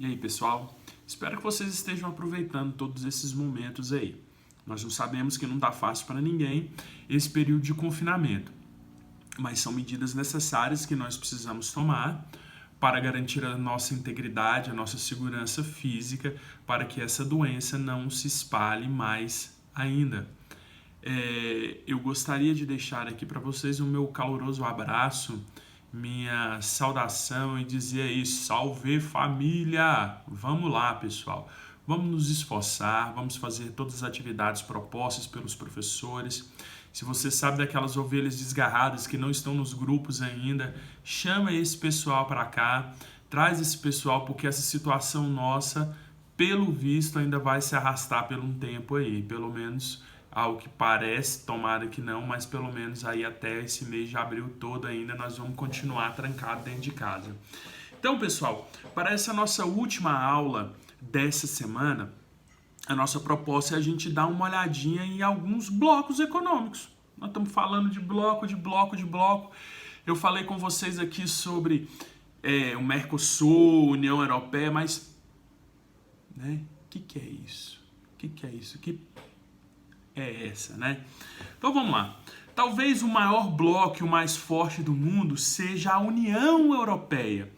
E aí, pessoal? Espero que vocês estejam aproveitando todos esses momentos aí. Nós não sabemos que não está fácil para ninguém esse período de confinamento, mas são medidas necessárias que nós precisamos tomar para garantir a nossa integridade, a nossa segurança física, para que essa doença não se espalhe mais ainda. Eu gostaria de deixar aqui para vocês o meu caloroso abraço, minha saudação e dizer aí, salve família! Vamos lá, pessoal. Vamos nos esforçar, vamos fazer todas as atividades propostas pelos professores. Se você sabe daquelas ovelhas desgarradas que não estão nos grupos ainda, chama esse pessoal para cá, traz esse pessoal, porque essa situação nossa, pelo visto, ainda vai se arrastar por um tempo aí, pelo menos ao que parece, tomara que não, mas pelo menos aí até esse mês de abril todo ainda nós vamos continuar trancados dentro de casa. Então, pessoal, para essa nossa última aula dessa semana, a nossa proposta é a gente dar uma olhadinha em alguns blocos econômicos. Nós estamos falando de bloco. Eu falei com vocês aqui sobre o Mercosul, União Europeia, mas né, o que é isso? O que é isso? Que é essa, né? Então vamos lá. Talvez o maior bloco, o mais forte do mundo, seja a União Europeia.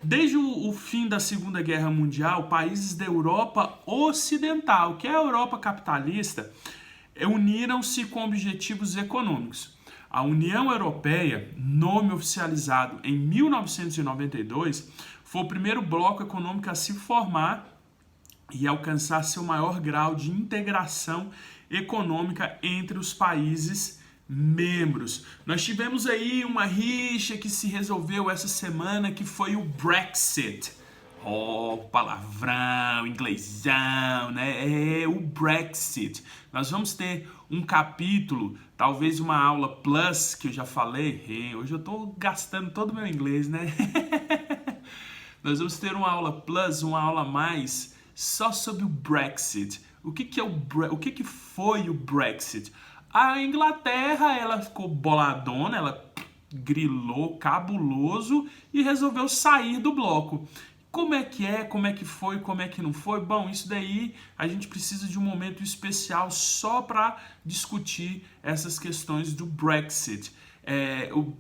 Desde o fim da Segunda Guerra Mundial, países da Europa Ocidental, que é a Europa capitalista, uniram-se com objetivos econômicos. A União Europeia, nome oficializado em 1992, foi o primeiro bloco econômico a se formar e alcançar seu maior grau de integração econômica entre os países membros. Nós tivemos aí uma rixa que se resolveu essa semana, que foi o Brexit. Oh, palavrão, inglesão, né? É o Brexit. Nós vamos ter um capítulo, talvez uma aula plus, que eu já falei. Hoje eu tô gastando todo o meu inglês, né? Nós vamos ter uma aula plus, uma aula mais, só sobre o Brexit. O que foi o Brexit? A Inglaterra, ela ficou boladona, ela grilou, cabuloso e resolveu sair do bloco. Como é que foi, como é que não foi? Bom, isso daí a gente precisa de um momento especial só para discutir essas questões do Brexit.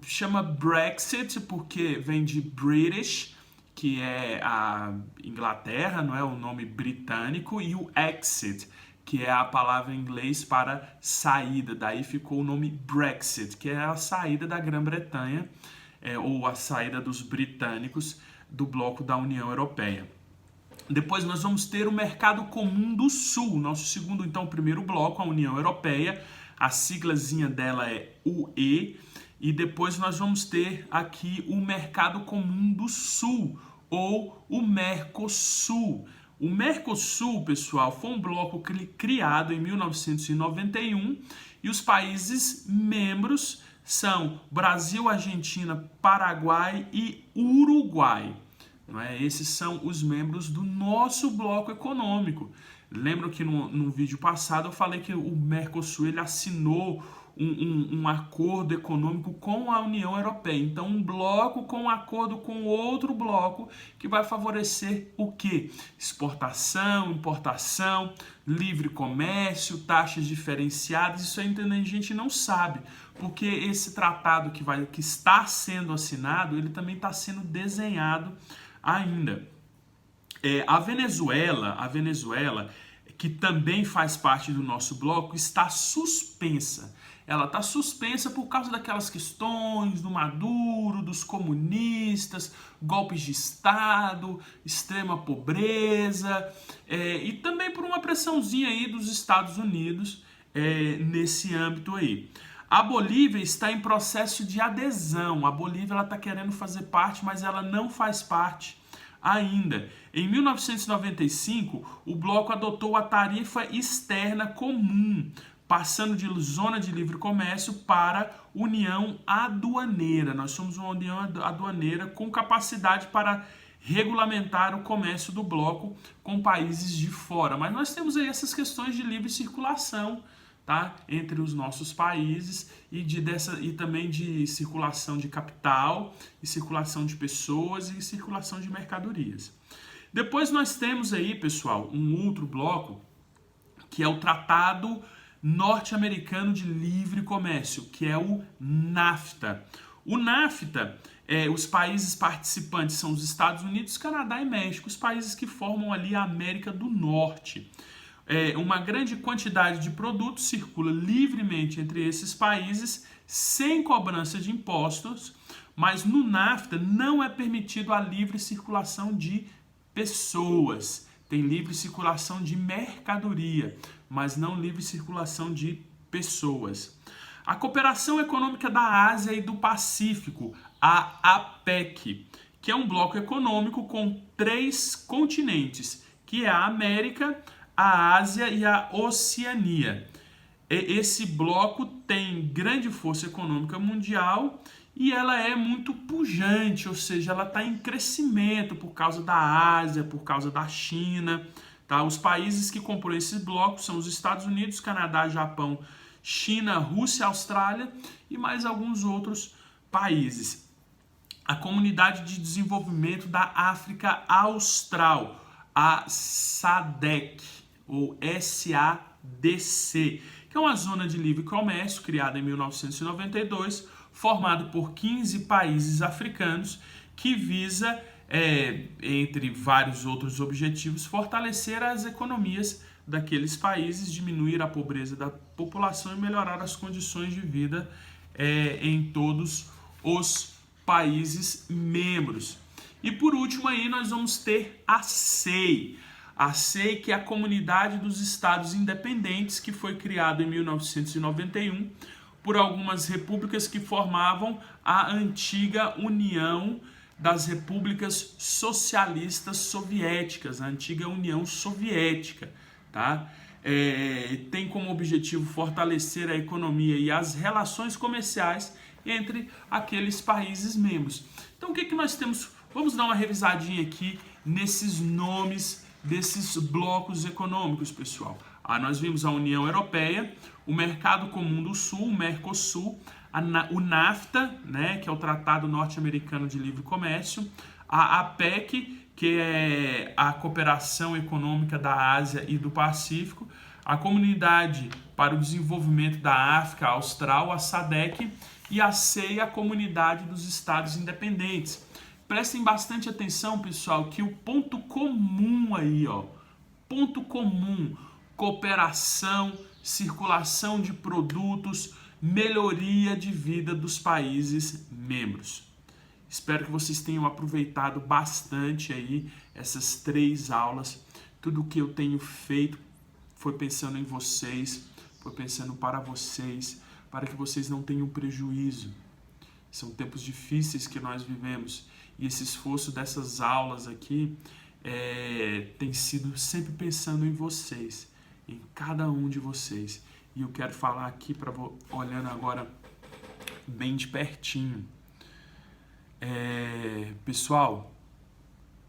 Chama Brexit porque vem de British, que é a Inglaterra, não é o nome britânico, e o exit, que é a palavra em inglês para saída. Daí ficou o nome Brexit, que é a saída da Grã-Bretanha, ou a saída dos britânicos do bloco da União Europeia. Depois nós vamos ter o Mercado Comum do Sul, nosso segundo, então, primeiro bloco, a União Europeia. A siglazinha dela é UE. E depois nós vamos ter aqui o Mercado Comum do Sul, ou o Mercosul. O Mercosul, pessoal, foi um bloco criado em 1991 e os países membros são Brasil, Argentina, Paraguai e Uruguai. Não é? Esses são os membros do nosso bloco econômico. Lembram que no vídeo passado eu falei que o Mercosul ele assinou um acordo econômico com a União Europeia. Então, um bloco com um acordo com outro bloco que vai favorecer o quê? Exportação, importação, livre comércio, taxas diferenciadas. Isso ainda a gente não sabe, porque esse tratado que está sendo assinado, ele também está sendo desenhado ainda. A Venezuela, que também faz parte do nosso bloco, está suspensa. Ela está suspensa por causa daquelas questões do Maduro, dos comunistas, golpes de Estado, extrema pobreza, e também por uma pressãozinha aí dos Estados Unidos nesse âmbito aí. A Bolívia está em processo de adesão. A Bolívia está querendo fazer parte, mas ela não faz parte ainda. Em 1995, o bloco adotou a tarifa externa comum, passando de zona de livre comércio para união aduaneira. Nós somos uma união aduaneira com capacidade para regulamentar o comércio do bloco com países de fora. Mas nós temos aí essas questões de livre circulação, tá? Entre os nossos países e também de circulação de capital, e circulação de pessoas e circulação de mercadorias. Depois nós temos aí, pessoal, um outro bloco, que é o Tratado Norte-Americano de Livre Comércio, que é o NAFTA. O NAFTA, os países participantes são os Estados Unidos, Canadá e México, os países que formam ali a América do Norte. Uma grande quantidade de produtos circula livremente entre esses países, sem cobrança de impostos, mas no NAFTA não é permitido a livre circulação de pessoas. Tem livre circulação de mercadoria, mas não livre circulação de pessoas. A Cooperação Econômica da Ásia e do Pacífico, a APEC, que é um bloco econômico com 3 continentes, que é a América, a Ásia e a Oceania. Esse bloco tem grande força econômica mundial e ela é muito pujante, ou seja, ela está em crescimento por causa da Ásia, por causa da China. Tá? Os países que compõem esse bloco são os Estados Unidos, Canadá, Japão, China, Rússia, Austrália e mais alguns outros países. A Comunidade de Desenvolvimento da África Austral, a SADC, ou SADC, que é uma zona de livre comércio criada em 1992, formado por 15 países africanos, que visa, entre vários outros objetivos, fortalecer as economias daqueles países, diminuir a pobreza da população e melhorar as condições de vida em todos os países membros. E por último aí nós vamos ter a CEI. A CEI, que é a Comunidade dos Estados Independentes, que foi criada em 1991 por algumas repúblicas que formavam a antiga União das Repúblicas Socialistas Soviéticas, a antiga União Soviética. Tá? Tem como objetivo fortalecer a economia e as relações comerciais entre aqueles países membros. Então o que nós temos? Vamos dar uma revisadinha aqui nesses nomes desses blocos econômicos, pessoal. Nós vimos a União Europeia, o Mercado Comum do Sul, o Mercosul, o NAFTA, né, que é o Tratado Norte-Americano de Livre Comércio, a APEC, que é a Cooperação Econômica da Ásia e do Pacífico, a Comunidade para o Desenvolvimento da África Austral, a SADC, e a CEI, a Comunidade dos Estados Independentes. Prestem bastante atenção, pessoal, que o ponto comum aí, ponto comum, cooperação, circulação de produtos, melhoria de vida dos países membros. Espero que vocês tenham aproveitado bastante aí essas 3 aulas. Tudo o que eu tenho feito foi pensando em vocês, foi pensando para vocês, para que vocês não tenham prejuízo. São tempos difíceis que nós vivemos e esse esforço dessas aulas aqui tem sido sempre pensando em vocês, em cada um de vocês. E eu quero falar aqui, olhando agora bem de pertinho. Pessoal,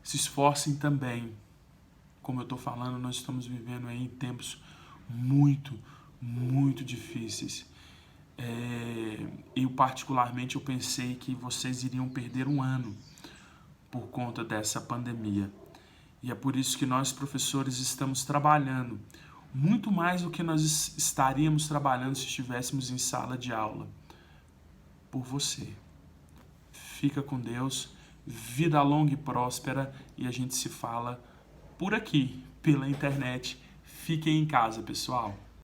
se esforcem também. Como eu estou falando, nós estamos vivendo aí em tempos muito, muito difíceis. Eu particularmente eu pensei que vocês iriam perder um ano por conta dessa pandemia. E é por isso que nós, professores, estamos trabalhando muito mais do que nós estaríamos trabalhando se estivéssemos em sala de aula. Por você. Fica com Deus, vida longa e próspera, e a gente se fala por aqui, pela internet. Fiquem em casa, pessoal.